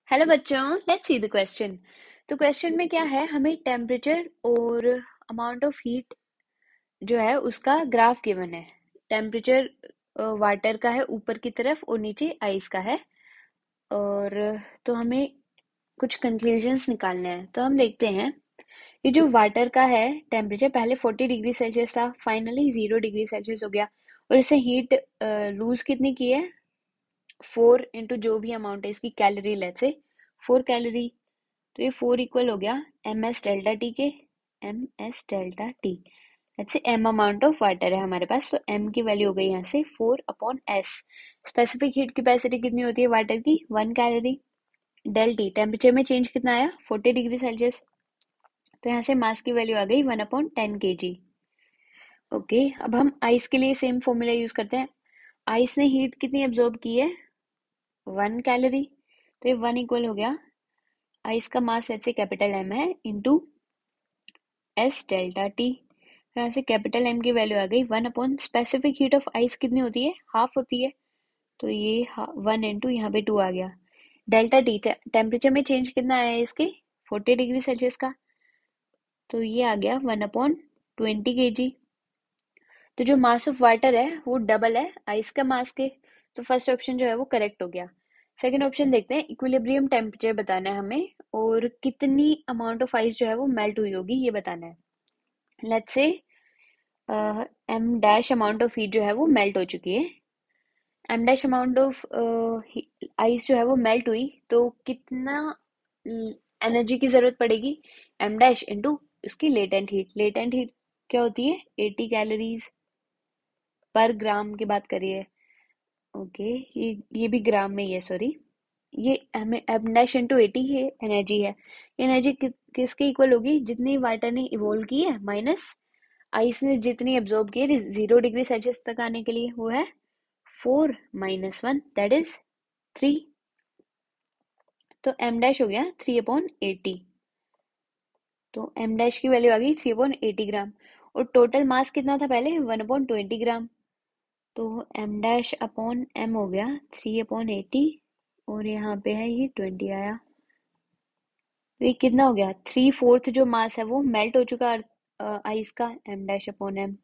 Hello बच्चों, let's see the question. तो question में क्या है, हमें टेम्परेचर और अमाउंट ऑफ हीट जो है उसका ग्राफ गिवन है। टेम्परेचर वाटर का है ऊपर की तरफ और नीचे आइस का है। और तो हमें कुछ कंक्लूजन्स निकालने हैं। तो हम देखते हैं, ये जो वाटर का है टेम्परेचर पहले 40 डिग्री सेल्सियस था, फाइनली 0 डिग्री सेल्सियस हो गया। और इसे हीट लूज कितनी की है, 4 इंटू जो भी अमाउंट है इसकी कैलोरी, लेट्स से 4 कैलोरी। तो ये 4 इक्वल हो गया एम एस डेल्टा टी के, M S delta T. Let's say M amount of water है हमारे पास, तो एम की वैल्यू हो गई यहाँ से 4/s। स्पेसिफिक हीट कैपेसिटी कितनी होती है वाटर की, 1 कैलोरी। डेल टी टेम्परेचर में चेंज कितना आया, 40 डिग्री सेल्सियस। तो यहाँ से मास की वैल्यू आ गई 1/10 kg। ओके, अब हम आइस के लिए सेम फॉर्मूला यूज करते हैं। आइस ने हीट कितनी एब्जॉर्ब की है, 1 कैलोरी। तो ये 1 इक्वल हो गया, आइस का मास ऐसे कैपिटल एम है इंटू एस डेल्टा टी। यहाँ से कैपिटल एम की वैल्यू आ गई 1 upon specific heat of ice कितनी होती है, हाफ होती है। तो ये 1 इंटू यहाँ पे 2 आ गया। डेल्टा टी टेम्परेचर में चेंज कितना आया है इसके, 40 डिग्री सेल्सियस का। तो ये आ गया 1/20 kg। तो जो मास ऑफ वाटर है वो डबल है आइस का मास के। तो फर्स्ट ऑप्शन जो है वो करेक्ट हो गया। सेकंड ऑप्शन देखते हैं, इक्विलिब्रियम टेम्परेचर बताना है हमें और कितनी अमाउंट ऑफ आइस जो है वो मेल्ट हुई होगी ये बताना है। Let's say M dash amount of heat जो है वो मेल्ट हो चुकी है। M dash amount of ice जो है वो मेल्ट हुई, तो कितना एनर्जी की जरूरत पड़ेगी, एम डैश इंटू उसकी लेटेंट हीट। लेटेंट हीट क्या होती है, 80 कैलोरीज पर ग्राम की बात करिए। ओके, ये भी ग्राम में ही है, सॉरी। ये हमें एम डैश इंटू 80 है एनर्जी है। ये एनर्जी किसके इक्वल होगी, जितनी वाटर ने इवोल्व की है माइनस आइस ने जितनी एब्जॉर्ब की है 0 डिग्री सेल्सियस तक आने के लिए, वो है 4 - 1, दैट इज 3। तो एम डैश हो गया 3/80। तो एम डैश की वैल्यू आ गई 3/80 ग्राम। और टोटल मास कितना था पहले, 1/20 ग्राम। तो एम डैश अपॉन एम हो गया 3/80, और यहाँ पे है ये 20 आया। तो ये कितना हो गया, 3/4 जो मास है वो मेल्ट हो चुका आइस का, एम डैश अपॉन एम।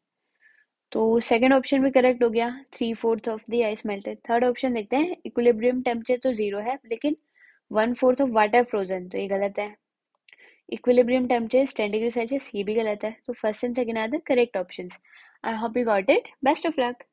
तो सेकंड ऑप्शन भी करेक्ट हो गया, 3/4 of the ice melted. Third option देखते हैं, इक्विलिब्रियम टेम्परेचर तो 0 है लेकिन 1/4 ऑफ वाटर फ्रोजन, तो ये गलत है। इक्विलिब्रियम टेम्परेचर 10 डिग्री सेल्सियस, ये भी गलत है। तो first and second are the correct options. I hope you got it, best of luck.